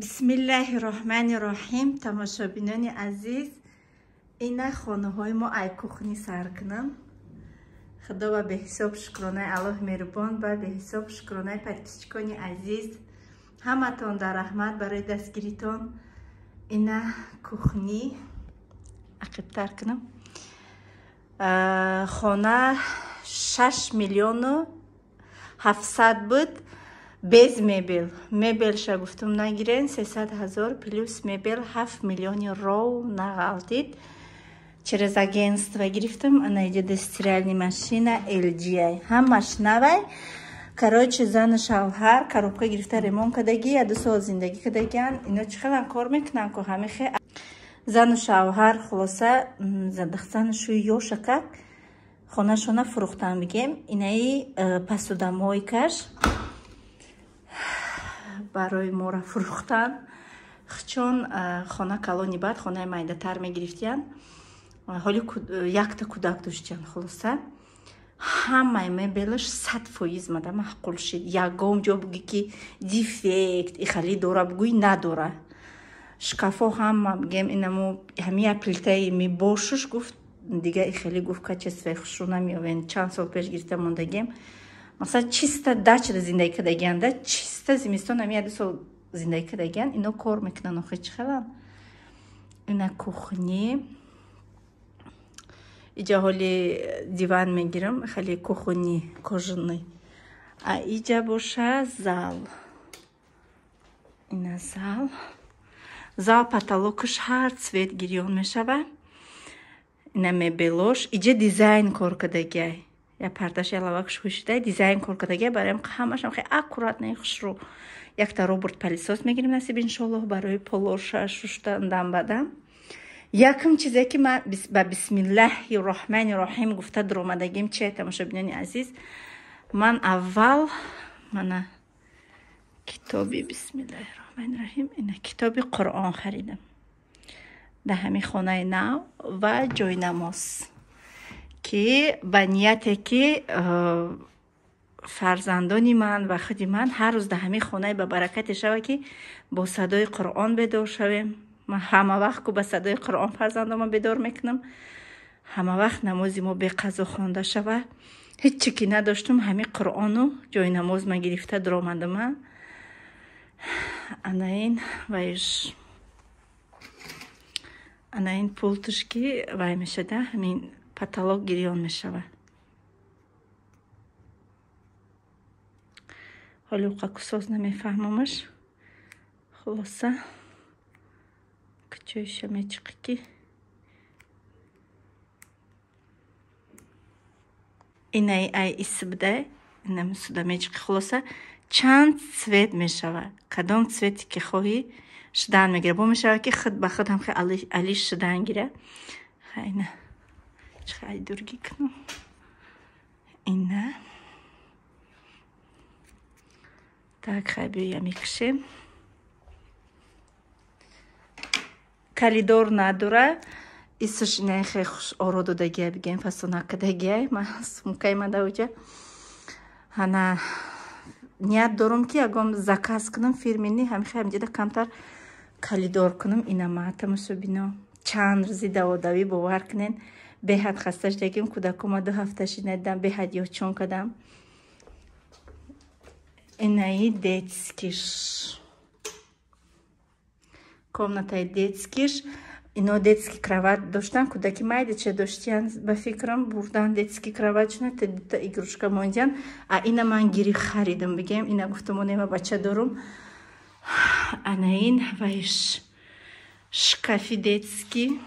бисмиллаҳир-роҳманир-роҳим. тамошобинони азиз, ина хонаҳои мо ай кухни сар кунам. худо ва беҳисоб шукронаи Аллоҳ меҳрубон ва беҳисоб шукронаи подписчикони азиз, ҳаматон дар раҳмат барои дастгиритон. ина кухни ақибтар кунам. хона 6 миллиону 700 буд без мебел. Мебелша гуфтум нагирен 300 000 плюс мебел 7 миллиони роу нағалтид. Через агентство гирифтам. Она идет стиральная машина LG. Ҳамаш навай. Короче, зан шавҳар коробка гирифта ремонт кадаги, 2 сол зиндаги кадагиан. Ино чӣ хелан кор мекунан ко ҳамихе зан шавҳар хулоса задахтанашуи ёшакак хонашона фурӯхтан бигем. Инаи посудомойкаш барои мора фурӯхтан. чун хона калони бад хонаи майдатар мегирифтиян. ҳоли якта кӯдак доштиян. хулоса ҳамаи мебелаш 100% мада маъқул шид. ягон ҷо буги ки дефект ихали дора бугӯи надора. шкафо ҳама бигем инамо ҳамия плитаи мебошуш гуфт дига ихали гуфт каче свехшу намиёвен. чанд сол пеш гирифта мондагем. масалан чиста дачада зиндаги кадагиан да чиста зимистон ҳамия 2 сол зиндаги кадагиан. ино кор мекунан охи чӣ хелан. ина кухни иҷа ҳоли диван мегирам. хеле кухонни кожаный. А иҷа боша зал. ина зал. зал потолокаш ҳар цвет гирён мешава. ина мебелош иҷа дизайн кор кадагиай. я пардаш ялавакш хушидай дизайн кор кадагиай. барои ҳамашам хеле аккуратнаи хушрӯ. якта робот палисос мегирем насиб иншоллоҳ барои полоша шуштандан бадам. якм чизе ки ман ба бисмиллаҳи роҳмани роҳим гуфта дуромадагим чие тамошобинони азиз. ман аввал мана китоби бисмиллаҳи роҳмани роҳим ина китоби қуръон харидам. дар ҳамин хонаи нав ва ҷойнамоз ки ба нияте ки фарзандони ман ва худи ман ҳар рӯз дар ҳамин хонаи ба баракате шава ки бо садои қуръон бедор шавем. ман ҳама вақт ку ба садои қуръон фарзандома бедор мекунам. ҳама вақт намози мо беқазо хонда шава. ҳеҷ чӣ ки надоштум ҳамин қуръону ҷойнамоз ма гирифта дуромадама. анаин вайш анаин пултуш ки вай мешада ҳамин потолок гирён мешава. ҳоли уқакусоз намефаҳмамаш. хулоса кучоиша мечиқи ки инаи ай исбдай инамисуда мечиқи. хулоса чанд цвет мешава. кадом цвети ки хоҳӣ шидан мегира. бо мешава ки худ ба худ ҳам хеле алиш шидан гира. хайна чихай дургӣ кунам. ина так хай биёя мекушем. калидор надора. исш ина хеле хуш оро додагия бигем фасона кадагия. ман сумкаи мадавуҷа ҳана ният дорум ки ягон заказ кунам фирмини ҳамихе ҳамҷида камтар калидор кунам. ина ма тамошобино чанд рӯзи даводавӣ бовар кунен беҳад хаста шудагим. кӯдакома 2 ҳафта шинадидам беҳад ёдчон кадам. инаи детскиш комнатаи детскиш. ино детский кроват доштан. кӯдаки майдаче доштиян ба фикрам бурдан детский кроватшона та игрушка мондиян. а ина ман гирифт харидам бигем. ина гуфтам онема бача дорум. анаин вайш шкафи детский.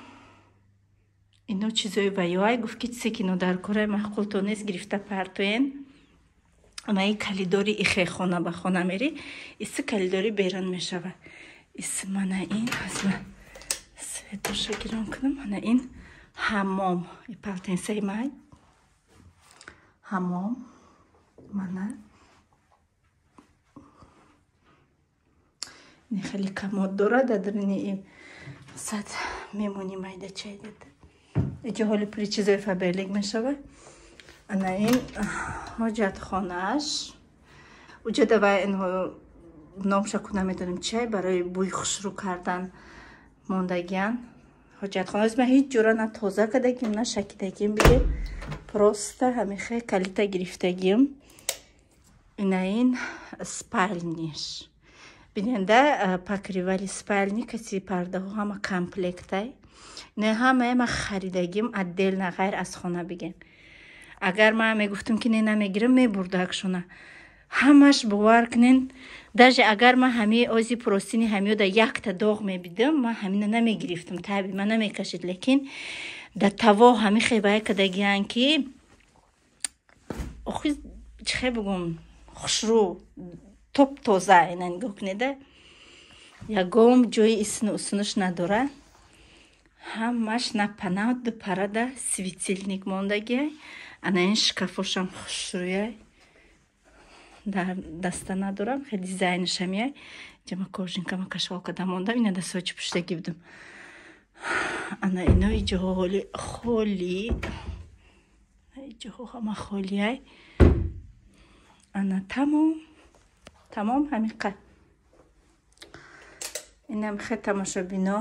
ино чизои ваёай гуфт ки чизе ки ино дар кораи маъқултон нест гирифта партоен. анаи калидори ихе хона ба хона мери. иси калидори берун мешава. иси мана ин азма светоша гирон кунам. мана ин ҳаммом. палтенсаи май ҳаммом. мана ин хеле камод дорад. адрини сад мемони майдачай дада. иҷа ҳоли пули чизои фаберлик мешава. ана ин ҳоҷатхонааш. уҷада вай номшаку намедонем чай барои бӯи хушрӯ кардан мондагиян ҳоҷатхона ма ҳеҷ ҷура на тоза кардагим на шакидагим биге просто ҳамихе калита гирифтагим инаин спальниш биненда покривали спальни каси пардаҳо ҳама комплектай не ҳамаи ма харидагим отдельно ғайр аз хона бигем агар ма мегуфтам ки не намегирам мебурдакшона ҳамаш бовар кунен даже агар ма ҳами ози простини ҳамиёда якта доғ мебидам ма ҳамина намегирифтам таби ма намекашид лекин да таво ҳами хебае кадагиян ки охи чихе бугум хушрӯ топ тоза ина нигоҳ кунеда ягом ҷои исну усунуш надора ҳамаш на панавду парада светильник мондагияй ана ин шкафошам хушрӯяй дар даста надорам хеле дизайнишам яй ҷама кожинкама кашволкада мондам ина дастҳои пуштагӣ будам ана инои ҷоҳо холӣ ҷоҳо ҳама холияй ана тамом ҳамин қад инам хе тамошобино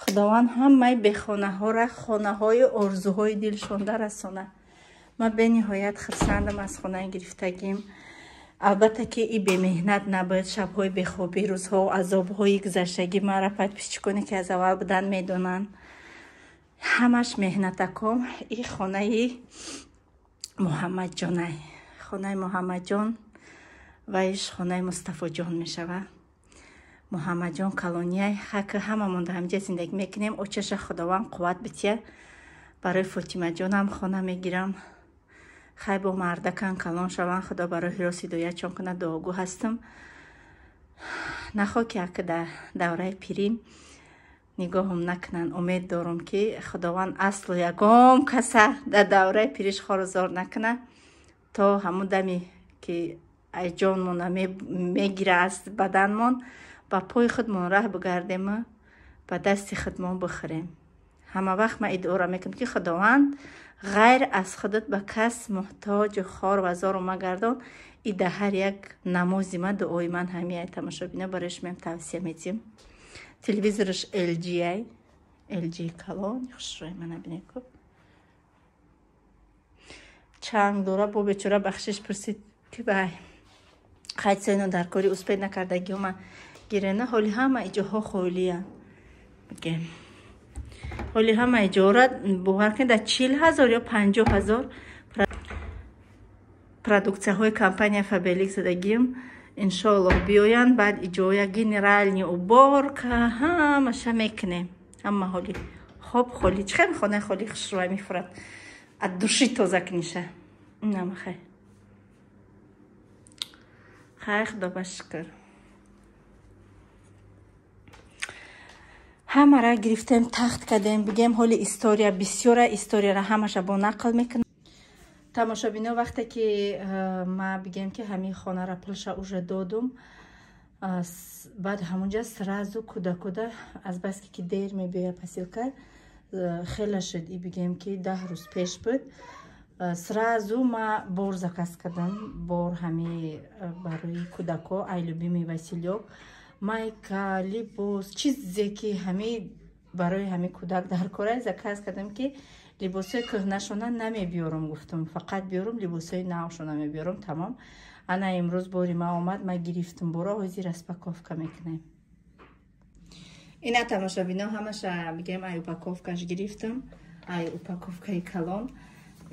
худованд ҳамаи бехонаҳоро хонаҳои орзуҳои дилшонда расона ма бениҳоят хурсандам аз хонаи гирифтагим албатта ки и бемеҳнат набояд шабҳои бехобӣ рӯзҳо азобҳои гузаштагӣ маро подписчиконе ки аз аввал будан медонанд ҳамаш меҳнатаком и хонаи муҳаммадҷонай хонаи муҳаммадҷон ва иш хонаи мустафоҷон мешавад муҳаммадҷон калонияй ҳака ҳамамон дар ҳамҷа зиндагӣ мекунем очаша худованд қувват бития барои фотимаҷонам хона мегирам хай бо мардакан калон шаванд худо барои ҳирос ҳидоятчон кунад дуогӯ ҳастам нахо ки ҳака дар давраи пирим нигоҳам накунанд умед дорам ки худованд аслу ягон каса дар давраи пириш хорузор накунад то ҳамун даме ки ҷонмона мегира аз баданмон ба пои худмон раҳ бигардем ба дасти худмон бихӯрем ҳама вақт ма идора мекунам ки худованд ғайр аз худат ба кас муҳтоҷу хор ва зору магардон и да ҳар як намози ма дуои ман ҳамияй тамошобино бароиш мем тавсия медиҳем телевизораш LG-яй LG калон хушрӯи ма набинед ку чанг дора бо бечора бахшиш пурсид ки бай хайцайно дар кори успед накардагиёма гирена ҳоли ҳама иҷоҳо холия мегем ҳоли ҳама иҷора бовар кунед дар 40,000 ё 50,000 продуксияҳои компания Фабелик задагим иншоаллоҳ биёянд баъд иҷоя генеральни уборка ҳамаша мекунем ҳама ҳоли хоб холи чихем хонаи холи хушрӯа мефурад аз души тоза куниша инам хай худо ба шукр ҳамара гирифтем тахт кардем бигем ҳоли история бисёра историяра ҳамаша бо нақл мекунам тамошобино вақте ки ма бигем ки ҳамин хонара пулша уже додум баъд ҳамунҷа сразу куда аз баски ки дер мебиёя посилка хела шуд и бигем ки 10 рӯз пеш буд сразу ма бор заказ кардам бор ҳами барои кудако айлюбими василёк майка либос чизе ки ҳами барои ҳами кудак дар кора заказ кардам ки либосои кӯҳнашона намебиёрам гуфтам фақат биёрам либосои навшона мебиёрам тамом ана имрӯз бори ма омад ма гирифтам боро ҳозир распаковка мекунем ина тамошобино ҳамаша бигем ай упаковкаш гирифтам ай упаковкаи калон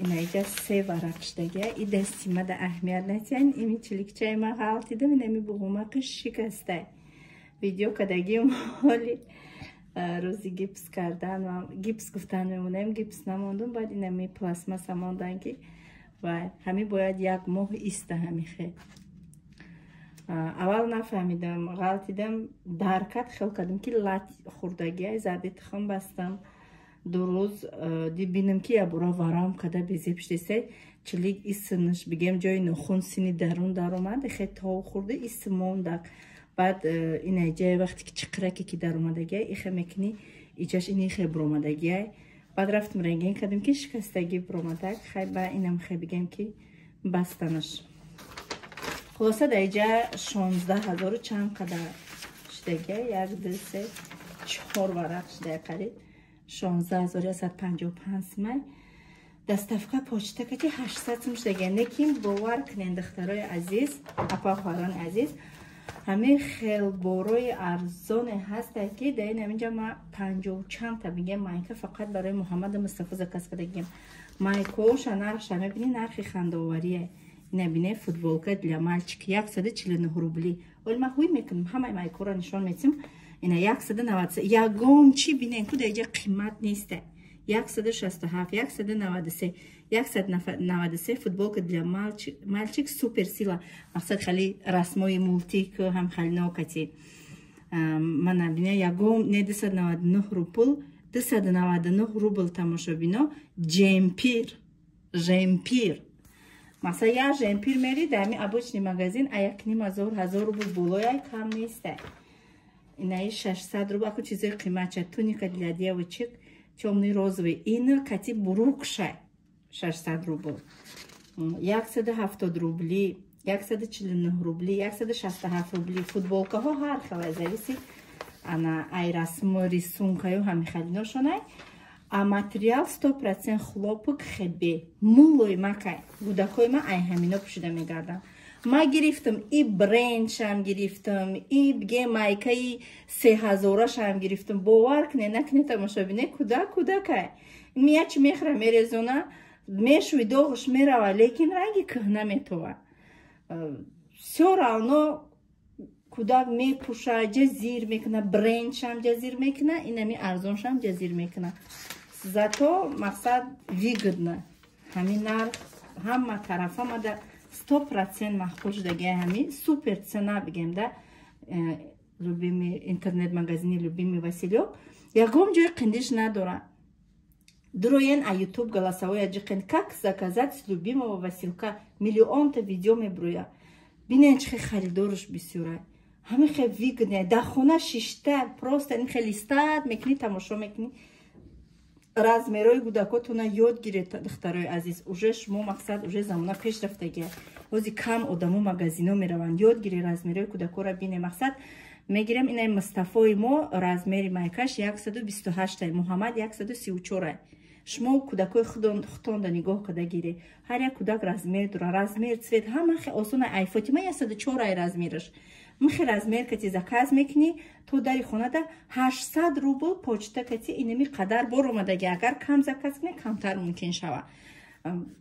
ина иҷа 3 варақ шудагия и дасти ма да аҳамият натиан ими чиликчаи ма ғалтидам инами буғумақи шикастай видео кадагим ҳоли рӯзи гипс кардан гипс гуфтан мемонем гипс намондум баъд инами пластмаса мондан ки ва ҳами бояд 1 моҳ иста ҳамихе аввал нафаҳмидам ғалтидам даркат хел кардам ки лат хурдагия зарди тухм бастам 2 рӯз бинам ки ябора варам када безепштесай чилик исинш бигем ҷои нохун сини дарун даромад хе тов хурда ис мондак баъд ина иҷаи вақте ки чиқраке ки даромадагия ихе мекуни иҷаш ини хе буромадагия баъд рафтам рентген кардам ки шикастагӣ буромадаг хай ба инам хе бигем ки бастанаш خلاصه در اینجا 16,000 و چند قدر شدگه 1 2 3 4 ورق شده قریب 16,155 سمای دستفکه پاچته که 800 سم شدگه نکیم باور کنین دخترای عزیز اپا خواران عزیز همه خیل باروی ارزان هست که در این اینجا ما 50 چند تا میگم مایکه فقط برای محمد مصطفی زکس کردیم مایکوش نرخش میبینی نرخی خنداوریه نبینه فوتبولکا для мальчика 149 рублі. ولی ما خوی میکنم همه مایکو را نشان میتیم اینا 193 یگام چی بینین که دیگه قیمت نیسته 167 193 193 футболка для мальчик супер сила мақсад خیلی رسمای مولتی که هم خیلی نوکتی من نبینه یگام نه 299 روبل 299 روبل تماشا بینا جمپیر مثلا یا جمپیر میری دمی обычный магазин а як ним 1000 روبل болояй кам نیسته اینای 600 روبل اكو چیزای قیمت туника для девочек темный розовый این кати брукша 600 روبل 170 рублі 149 рублі 167 рублі футболка ها هر خیلی зависит она ай расм рисункаю ҳами хели ношонай а материал 100% хлопок хебе мулой макай гудакой ма ай ҳамино пушида мегардам ма гирифтам и брендшам гирифтам и бге майкаи 3000-шам гирифтам бовар кне накне тамошобине кудакай мияч мехра мерезона мешуи доғш мерава лекин ранги кӯҳна метова все равно кудак мепуша ҷазир мекуна брендшам ҷазир мекуна инами арзоншам ҷазир мекуна зато мақсад выгодно ҳамин нарх ҳама тарафамада 100% махбул шудаги ҳами супер цена бигем да любимый интернет магазини любимый Василёк ягом ҷои қиндиш надора дроен а ютуб голосовое ҷиқин как заказать с любимого Василка миллионта видео мебруя бинен чихе харидорш бисёрай ҳамин хеле выгодно дар хона шишта просто ин хеле истад мекунӣ тамошо мекунӣ размерои гудакотона ёд гиред духтарои азиз уже шумо мақсад уже замона пеш рафтагия ҳози кам одамо магазино мераванд ёд гире размерои кудакора бине мақсад мегирем инай мустафои мо размери майкаш 128 муҳаммад 134 шумо кудакои худонда нигоҳ када гире ҳар як кудак размер дора размер цвет ҳама хе осона ай фотима 104 ай размераш михи размер кати заказ мекунӣ то дари хонада 800 рубл почта кати инами қадар бор омадаги агар кам заказ кунӣ камтар мумкин шава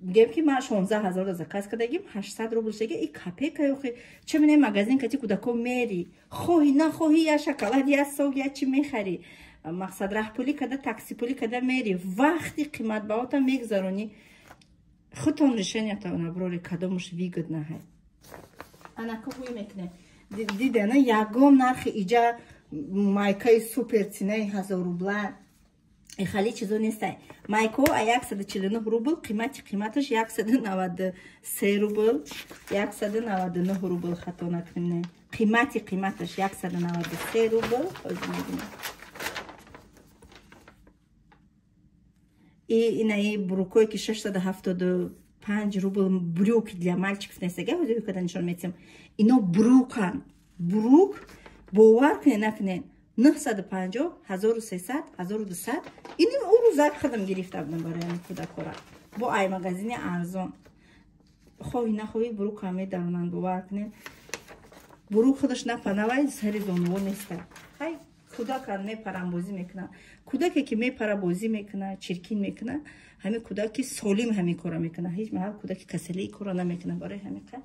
гем ки ма 16000 заказ кардагим 800 рубл шега и капека ёхи чӣ мене магазин кати кудако мери хоҳӣ нахоҳӣ я шоколад я сог я чӣ мехарӣ мақсад раҳпулӣ када такси пулӣ када мери вақти қиматбаҳота мегузаронӣ худтон решенията наброри кадомаш выгодно ҳай анака ҳуй мекунем дидана ягон нархи иҷа майкаи супер ценаи 1000 рубла хали чизо нестай майко 149 рубл қиматаш 193 рубл 199 рубл хато накунем қиматаш 193 рубл и инаи брукой ки 675 рубл брюки для мальчиков несага ҳозир када нишон метим ино брукан брук бовар кунед накунед 950 1300 1200 ини урӯзак хадам гирифта будам барои кудакора бо ай магазини арзон хоҳӣ нахоҳӣ брук ҳам медаронанд бовар кунед брук худаш напанавай сари зонуво неста ҳай кудакан мепарам бозӣ мекунад кудаке ки мепара бозӣ мекунад чиркин мекунад ҳамин кудак ки солим ҳамин кора мекунад ҳеҷ маҳал кудаки касалии кора намекунад барои ҳамиқа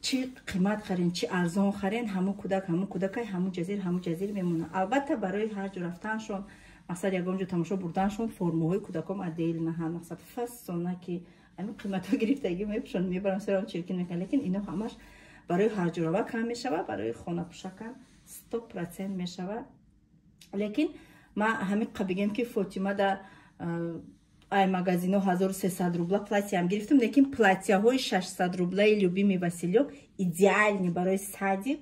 чӣ қимат харен чӣ арзон харен ҳамун кудакай ҳамун ҷазир мемонад албатта барои ҳар ҷо рафтаншон мақсад ягон ҷо тамошо бурданшон формаҳои кудаком адел наҳанд мақсад фасона ки ҳамин қиматҳо гирифтаги мепӯшон мебарам серам чиркин мекунад лекин ино ҳамаш барои ҳарҷурава кам мешава барои хонапӯшакам 100% мешава лекин ма ҳамин қа бигем ки фотима да ай магазино 1300 рубла платьям гирифтам лекин платьяҳои 600 рублаи любимый Василёк идеальни барои садик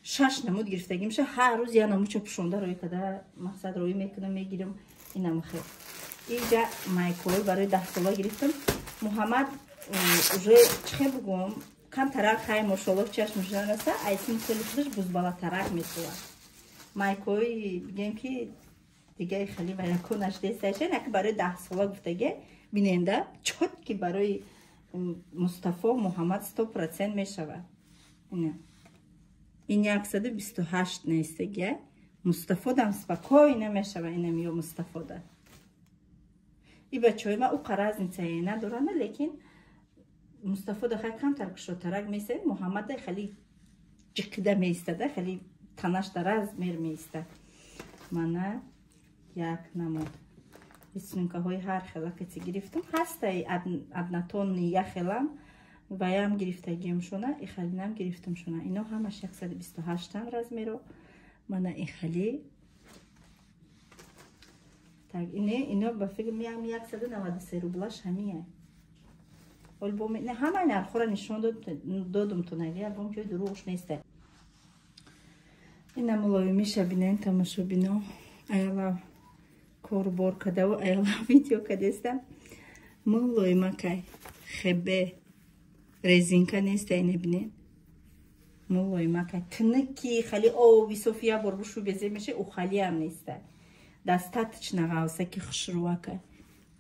6 намуд гирифтагӣ меша ҳар рӯз я намуча пӯшонда роӣ када мақсад роӣ мекунам мегирам инам хел иҷа майкои барои 10 сола гирифтам муҳаммад уже чхе бугум кам тарак хай мошоллоҳ чашмушан раста айсин хелиш бузбалатарак месуа майкои бигем ки дигаи хели ваякунаш десташа як барои 10 сола гуфтаге биненда чот ки барои Мустафо Муҳаммад 100% мешавад. ин 128 нестаге Мустафо дам спокойно мешава инам ё Мустафо да и бачаҳои ма у разница надоранд лекин Мустафо да хай камтар кушотарак меса Муҳаммад да хали ҷикда меистада хали танаш да размер меистад мана як намуд рисункаҳои ҳар хела кати гирифтам ҳастай аднатонни як хелам ваям гирифтагиам шуна и халинам гирифтам шуна ино ҳамаш 128 размеро мана и хали так ино ба фикр меам 193 рублаш ҳамия альбом не ҳамаи нархора нишон додум тунагӣ альбом ҷои дурӯғш неста ина мулоимиша бинен тамошобино аяла корбор кадаву аяла видео кадеста мулоимакай хебе резинка неста ина бинен мулоимакай тыники хали ови софия борбушу беземеше у халиам неста достаточно гавсаки хушрувакай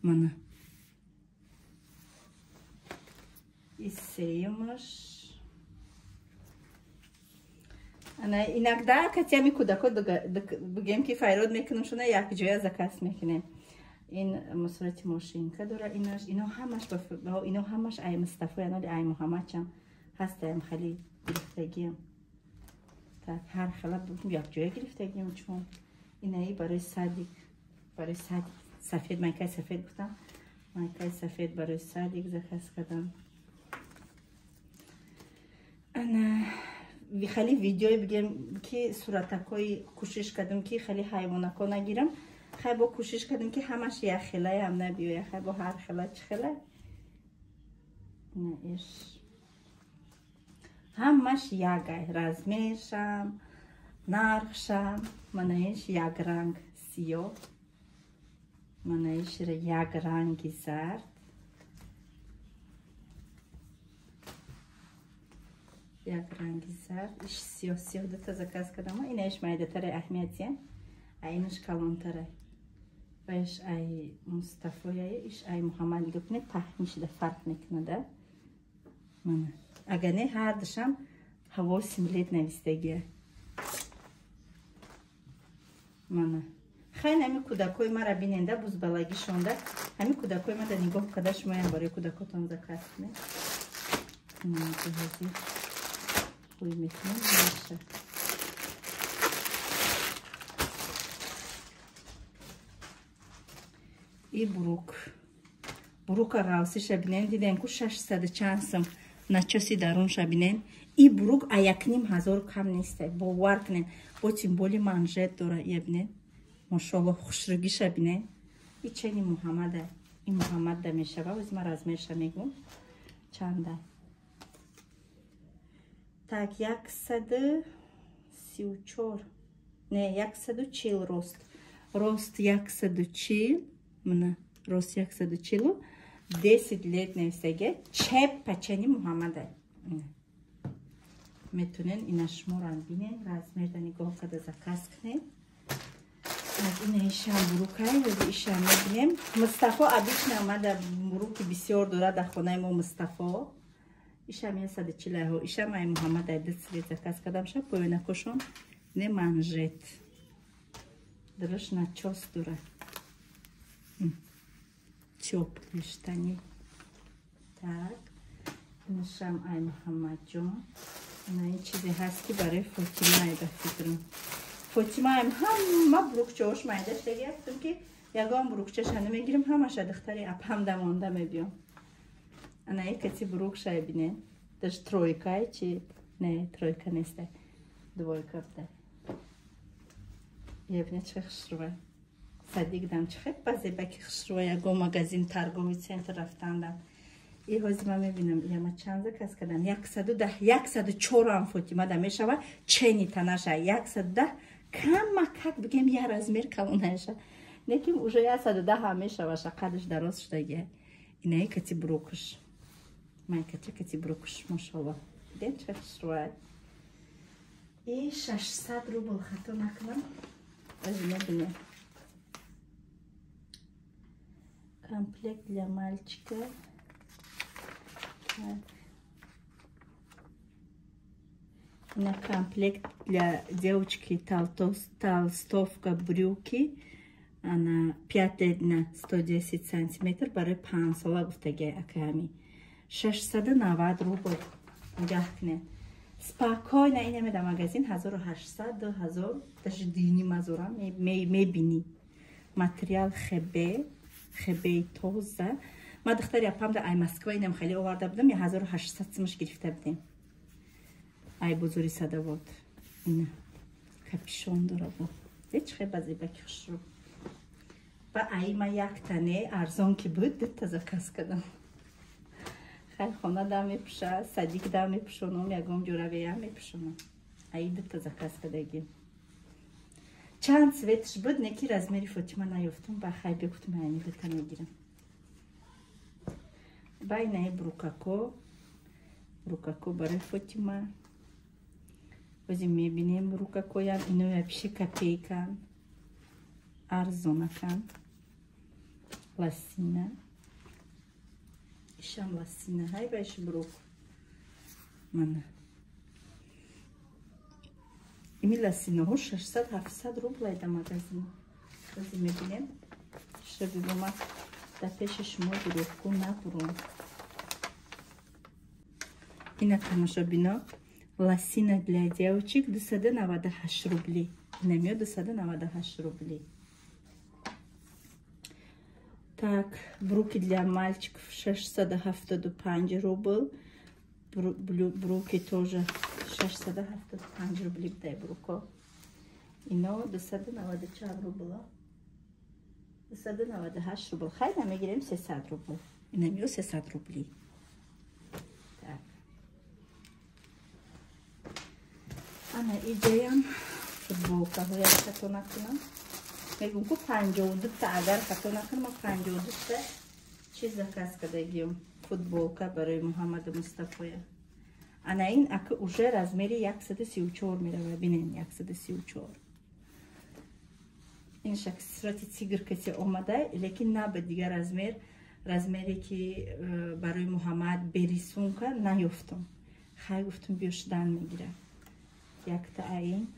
мана исеюмаш ана иногда катями кудако бигем ки файрод мекунам шуна якҷоя закас мекунем ин мусорати мошинка дора ино ҳамаш ай Мустафо яноли ай Муҳаммадчам ҳастаям хали гирифтагиам так ҳар хела якҷоя гирифтагиам чун инаи барои садик сафед майкаи сафед гуфтам майкаи сафед барои садик закас кардам ана хали видеои бигем ки суратакои кӯшиш кардам ки хали ҳайвонако нагирам хай бо кӯшиш кардам ки ҳамаш як хелаям набиёя хай бо ҳар хела чӣ хела наиш ҳамаш ягай размершам нархшам манаиш як ранг сиёҳ манаиш як ранги зард як ранги зард иш сиёҳ дута заказ кардама инаиш майдатаре аҳамиятиян айнаш калонтаре ваиш ай Мустафояе иш ай Муҳаммад гупне паҳнишида фарқ мекунада мана агар не ҳардушам ҳаво симлет навистагия мана хай нами кӯдакои мара биненда бузбалагӣ шонда ҳами кӯдакои мада нигоҳ када шумоям барои кӯдакотон заказ кунем ҷоҳазӣ хуй мекунем маша и бурука ғавсиша бинен дидем ку 600 чанд сум начоси дарунша бинен и бурук а 1500 кам нестай бовар кунен бо символи манжет дора ия бинен мошаллоҳ хушрӯгиша бинен и чени Муҳаммада и Муҳаммад да мешава оз ма размерша мегум чанда так 134 не 140 рост 140 мана рост 140 10 лет навистаге чеп пачани Муҳаммада метунен ина шуморан бинен размер да нигоҳ када заказ кунем ина ишам бурукай ишам мебинем Мустафо обычно мада буруки бисёр дора дар хонаи мо Мустафо ишам 140 ишам ай Муҳаммад ай 10 лет заказ кардам ша поёнакошон не манжет дараш начос дора тёплый штани так инашам ай Муҳаммадҷон ина ин чизе ҳаст ки барои Фотимае ба фикрам Фотимаем ҳама бурукчаош майда шдаги ҳастам ки ягон бурукчаша намегирам ҳамаша духтари апамда монда мебиём ана кати бурукшай бинен даш тройкай чи не тройка нестай двойка буда ебне чӣ хушрӯвай садик дам чӣ базебаки хушрӯва ягон магазин торговый центр рафтандам и ҳозир ман мебинам яма чанд заказ кардам 104 Фотима да мешава чени танаша 110 кама как бигем я размер калонаша лекин уже 110 ҳам мешаваша қадш дароз шудагия инаи кати бурукш майкача кати брокуш машалла. Ден чашруай. И 600 рубл хато накнам. Возьми мне. Комплект для мальчика. Так. На комплект для девочки толстовка брюки. Она 5 на 110 сантиметр. Барай 500 гуфтаги аками. 690 рубл. Гахне. Спокойно инеме да магазин 1800 2000 даже дини мазура мебини. Материал خبه توزه ما دختر یپام در ای مسکو اینم خیلی آورده بودم 1800 سمش گرفته بودیم ای بزرگی صدا بود اینه کپیشون داره بود هیچ خیلی بازی بکش رو و ای ما یک تنه ارزان که بود دو تا زکاس کردم خیلی خونه دام میپشه صدیق دام میپشونم یکم جوره هم میپشونم ای دو تا زکاس کردگیم چند سویتش بود نکی رزمری فاطمه نیفتم با خیلی بگفتم اینی دوتا میگیرم با اینه بروکاکو برای فاطمه بازی میبینیم بروکاکو هم اینو یپیشه کپیکن ارزونکن لاسینه ایشم لاسینه های بایش بروک من ایمی لاسینه ها 600-700 روبل ایده مگازین بازی میبینیم شبی بوما در پیش شما بروکو نبرون اینه تماشا بینا лосина для девочек 298 рублей. Намет 298 рублей. Так, бруки для мальчиков 675 рубль. Бруки тоже 675 рублей. Дай бруко. Ино 294 рубля. 298 рубль. Хай нам играем 300 рублей. И намет 300 рублей. Ana ideyam futbolka های خطا نکنم میگم که 52 تا اگر خطا نکنم 52 تا چیز کس کردگیم فوتبولka برای محمد مصطفی انا این اک уже размери 134 میره ببینین 134 این شکل صورت تیگر کسی اومده لیکن نه به دیگر размери که برای محمد بریسون که نیفتم خیلی گفتم بیاشدن میگیره یک تا این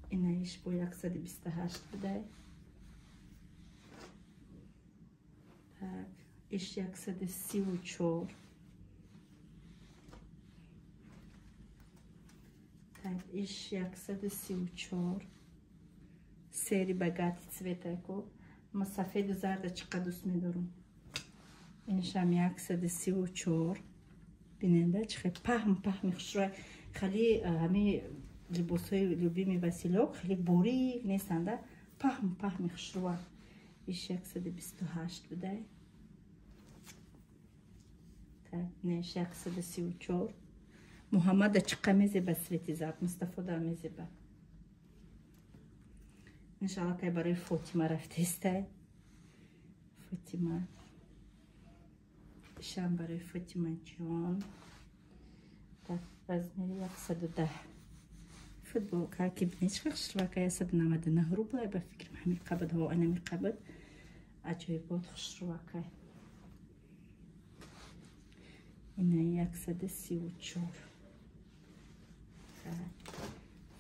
اینایش با 128 بوده tak iş 134 tak iş 134 сери богатый цвет эко ма сафеду зарда чиқа дӯст медорам иншам 134 биненда чихе паҳми хушрӯй хеле ҳами либосҳои любими василок хеле борик нестанда паҳми хушрӯа иш 128 будай так неш 134 муҳаммада чиқа мезеба свети зард мустафода мезеба иншалла кай барои фотима рафтаистай фотима شام برای فاطمه جان در размере 110 футболка که بینیش خشروکه 199 روبل به فکر همین قبض ها انا میقبض عجیبات خشروکه اینه 134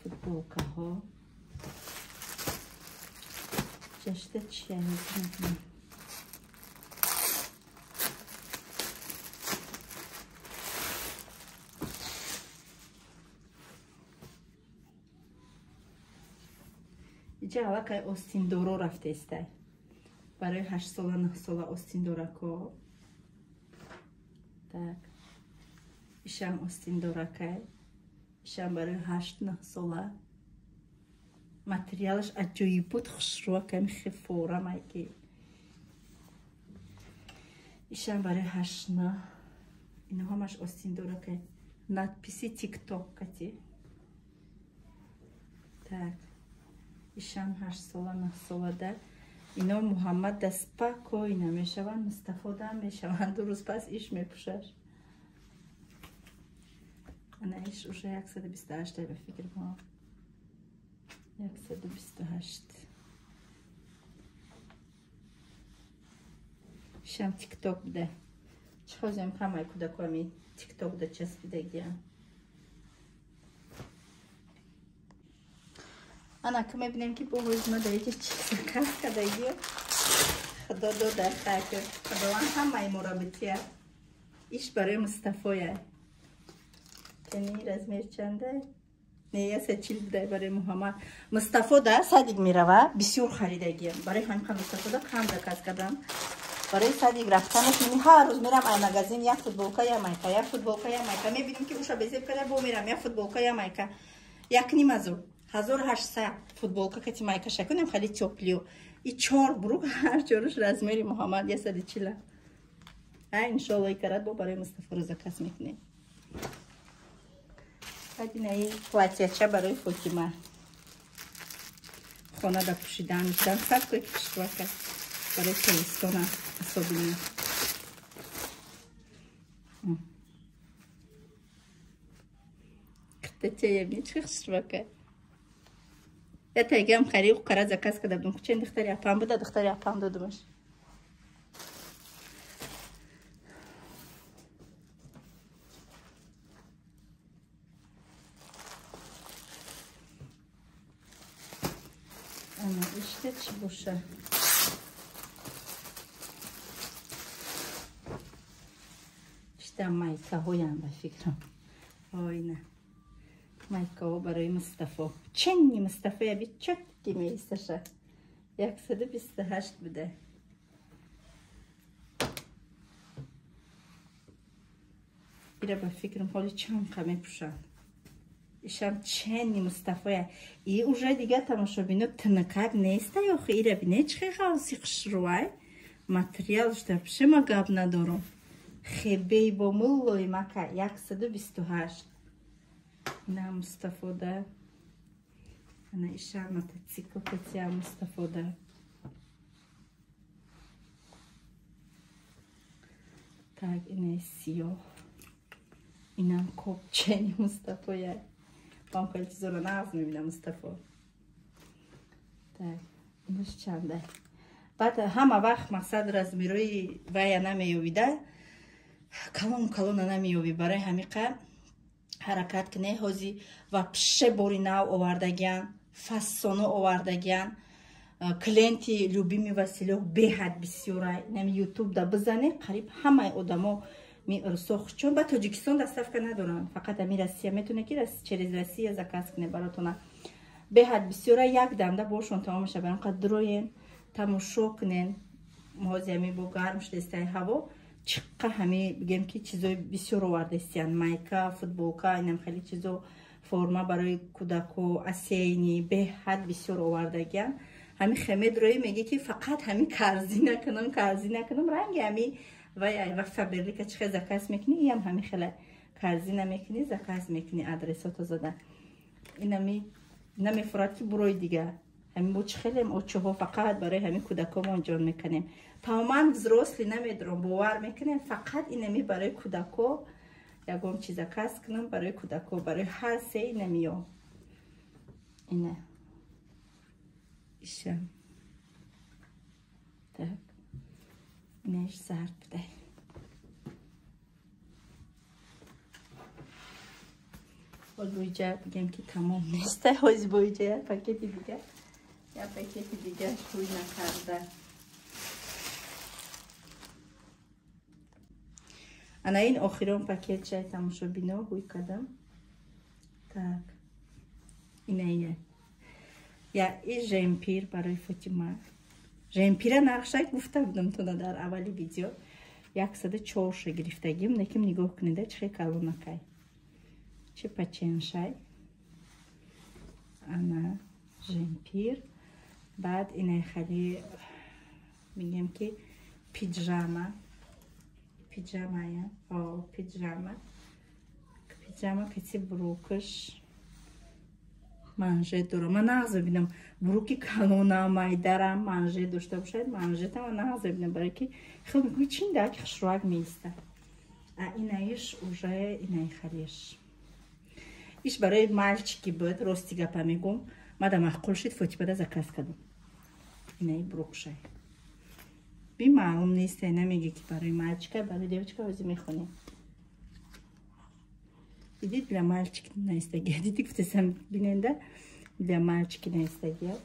فوتبولka ها جشته چیه میکنم اینجا حالا که آستین دورو رفته استه برای 8 ساله 9 ساله آستین دورکو так ایشم آستین دورکه ایشم برای 8 9 ساله ماتریالش عجیب بود خوشرو که میخه فورا میگی ایشم برای 8 9 اینو همش آستین دورکه надписи تیک توک کتی так ایشان 8 ساله 9 ساله ده اینا محمد دست پاک و اینا میشوند مصطفی هم میشوند دو روز پس ایش میپوشش انا ایش اوشه 128 به فکر ما 128 شم تیک توک بده چه خوزیم همه کودکامی تیک توک ده چسبیده گیم انا که میبینیم که بوهوز ما دایی که چیزا کس کده گیم خدا دو در خاکر خدا همه مرابطیه ایش برای مصطفیه کنی رزمیر چنده نیه سچیل بده برای محمد مصطفی ده صدیق میروه بسیار خریده گیم برای همین مصطفی ده کم دکست کردم برای صدیق رفتنش میمی هر روز میرم از مگزین یک فوتبولکا یا مایکا یک فوتبولکا یا مایکا میبینیم که اوشا بزیب کرده بو میرم یک فوتبولکا یا مایکا یک نیم ازو 1800 فوتبولکا کتی مایکا شکنیم خیلی چوپلیو ای 4 بروک هر چورش رزمیری محمد یه سدی چیله انشالله ای کرد با برای مصطفی رو زکست میکنیم بعد این ای پلاتیچه برای فاطمه خانه دا پوشیدن میشدن سب که کشتوا کرد برای تلستان اصابینی کتچه یمی چه کشتوا کرد یا تایگه هم خریق و کرد زکست کرده بدون کچه این دختری اپام بوده دختری اپام دادمش اما işte çi boşa. İşte mayka hoyan da fikrim. Oyna. Mayka o برای مصطفی. چنی مصطفی bir çok gibi isteşe. 128 بده. Bire ba fikrim hali çam kame puşan. İşam çenni Mustafa'ya. İyi уже دیگه تماشابینو تنکک نیسته یا خیره بینه چه خواهی خشروای ماتریال شده بشه ما گاب ندارم خیلی با مولوی مکه 128 نه مصطفی ده انا ایشم متسیکو کتیا مصطفی ده tak اینه سیاه اینم کب چنی مصطفیه با خیلی چیزا رو نقض میبینم مصطفی tak اینش چنده بعد همه وقت مقصد رزمیروی ویا نمیویده کلون نمیوی برای همیقه حرکت کنه هازی و پشه بوری نو آوردگیان فسانو آوردگیان کلینتی لوبیمی وسیله بهد بسیاره نمی یوتیوب دا بزنه قریب همه آدمو می ارسخ چون با تاجیکستان دستف که ندارن فقط امی روسیه میتونه که چریز روسیه زکاس کنه براتونه بهد بسیاره یک دمده باشون تمام شه برام قدروین تماشا کنین موزه می با گرم شده استای هوا چقدر همی بگم که چیزای بسیار آورده استیان مایکا فوتبولکا اینم خیلی چیزا فرما برای کودکو اسینی بهد بسیار آورده گیان همی خمید روی میگه که فقط همی کرزی نکنم رنگ همی و فبرلی که چه زکاس میکنی ایم همی خیلی کرزی نمیکنی زکاس میکنی ادرساتو زده اینمی نمیفراد که بروی دیگه همین بود خیلی اوچه ها فقط برای همین کودکام انجام میکنیم تماما زروسلی نمیدارم باور میکنیم فقط اینمی برای کودکو یکم چیزا کس کنم برای کودکو برای هر سه نمیام اینه ایشم tak اینش زرد بده بویجه بگم که تمام نیسته هاز بویجه پاکتی دیگه یا پاکتی دیگه شوی نکرده انا این آخرون پاکت چای تماشا بینو بوی کدم tak اینه یا این جمپیر برای فاطمه جمپیر نقشه گفته بودم تو در اولی ویدیو 104 گرفتگیم نکیم نگاه کنیده چه کلونکای چه پچنشای انا جمپیر بعد اینه خیلی میگم که پیجاما یا پیجاما کسی بروکش манжет дора. Ман нағз бибинам буруки калона майдарам манжет дошта бошад, манжета ман нағз бибинам, барои ки хел мекунӣ чин даки хушруак меиста. А инаиш уже инай халиш. Иш барои мальчики буд, рости гапа мегум. Мада маъқул шид фотипада заказ кардам. Инай бурукшай. Би маълум нест, намеги ки барои мальчика, барои девочка ози мехонем. Видите, для мальчики на истагия. Видите, кто сам биненда, для мальчики на истагия.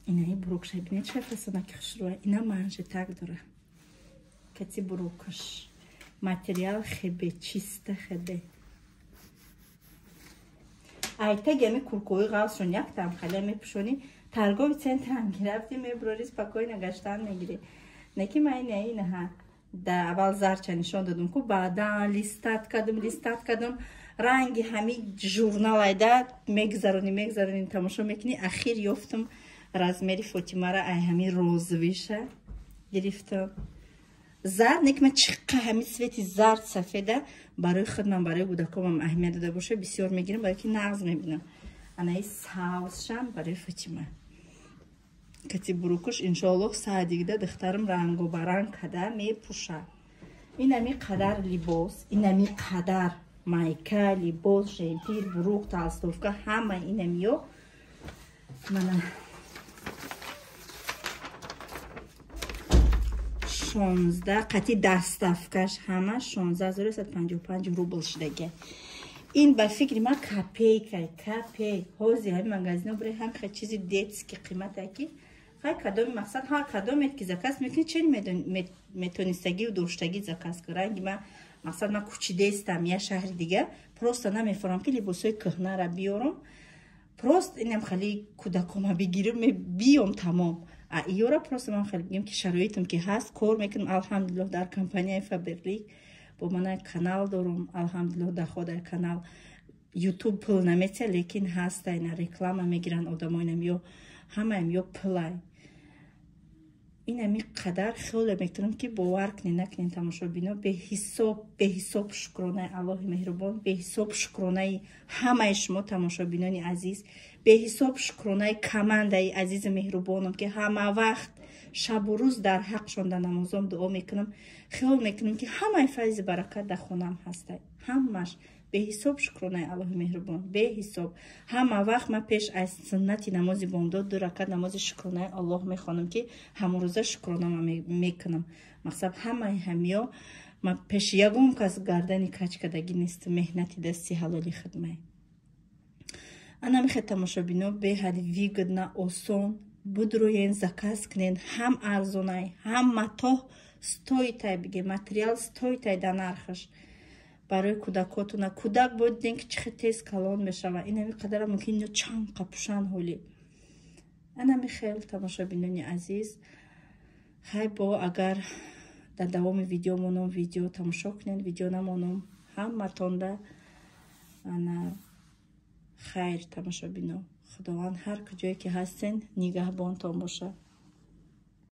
Инай бурукшай, бинет шафасана ки хушруа. Ина манже так дора. Кати бурукаш. Материал хебе, чисто хебе. Айта геми куркуи ғалшон як там хали мепушони торговый центр ам гирafti меброри спокойно гаштан мегири. Неки майне айнаха да аввал зарча нишон дадум ку баъдан листат кадам ранги ҳами журнал айда мегзарони тамошо мекунӣ. Ахир ёфтам размери Фотимара ай ҳами розовиша гирифтам. Зард некма чиққа ҳами свети зард сафеда барои худман барои кӯдакомам аҳамият дода боша бисёр мегирам, барои ки нағз мебинам. Анаи савсшам барои Фотима. Кати бурукуш иншоаллоҳ саъдигда духтарам рангу баранг када мепуша. Инами қадар либос, инами қадар майка, либос, жемпир, бурук, толстовка, ҳама инамиё мана 16 қати даставкаш ҳама 16155 рубл шудага. ин ба фикри ма копейка копей ҳози ҳами магазино бре ҳам хе чизи детски қиматаки хай кадоми мақсад ҳар кадомет ки заказ мекунӣ чен метонистагию доштагӣ заказ кун. Ранги ма мақсад ма кучидестам я шаҳри дига просто намефорам ки либосҳои кӯҳнара биёрам, просто инам хали кӯдакома бигирам биём тамом. Иёра просто ман хеле бигем ки шароитам ки ҳаст кор мекунам. Алҳамдулиллоҳ дар компанияи Фаберлик бо мана канал дорам. Алҳамдулиллоҳ дар хода канал ютуб пул наметия, лекин ҳаста ина реклама мегиран одамоинам ё ҳамаам ё пулай. Инами қадар хеле метавонам ки бовар кунед накунед тамошобино беҳисоб шукронаи Аллоҳи меҳрубон, беҳисоб шукронаи ҳамаи шумо тамошобинони азиз, беҳисоб шукронаи командаи азизи меҳрубонам ки ҳама вақт шабу рӯз дар ҳақ шонда намозом дуо мекунам. Хиёл мекунам ки ҳамаи файзи баракат дар хонам ҳастай. Ҳамаш беҳисоб шукронаи Аллоҳи меҳрубон, беҳисоб. Ҳама вақт ма пеш аз суннати намози бомдод 2 ракат намози шукронаи Аллоҳ мехонам ки ҳамарӯза шукронама мекунам. Мақсад ҳамаи ҳамиё ма пеши ягон кас гардани кач кардагӣ нестам, меҳнати дасти ҳалоли хидмай. Ана мехед тамошобино беҳади выгодна осон будроен заказ кунед, ҳам арзонай, ҳам матоҳ стоитай биге, материал стоитай дар нархаш. Барои кӯдакотуна кӯдак бояд дидем ки чихе тез калон мешава. Инами қадара мумкин ё чанқа пушан ҳоли. Анами хел тамошобинони азиз, хай бо агар дар давоми видео монам видео тамошо кунед, видео намонам ҳаматонда ана хайр тамошобино. Худованд ҳар куҷое ки ҳастен нигаҳбонтон бошад.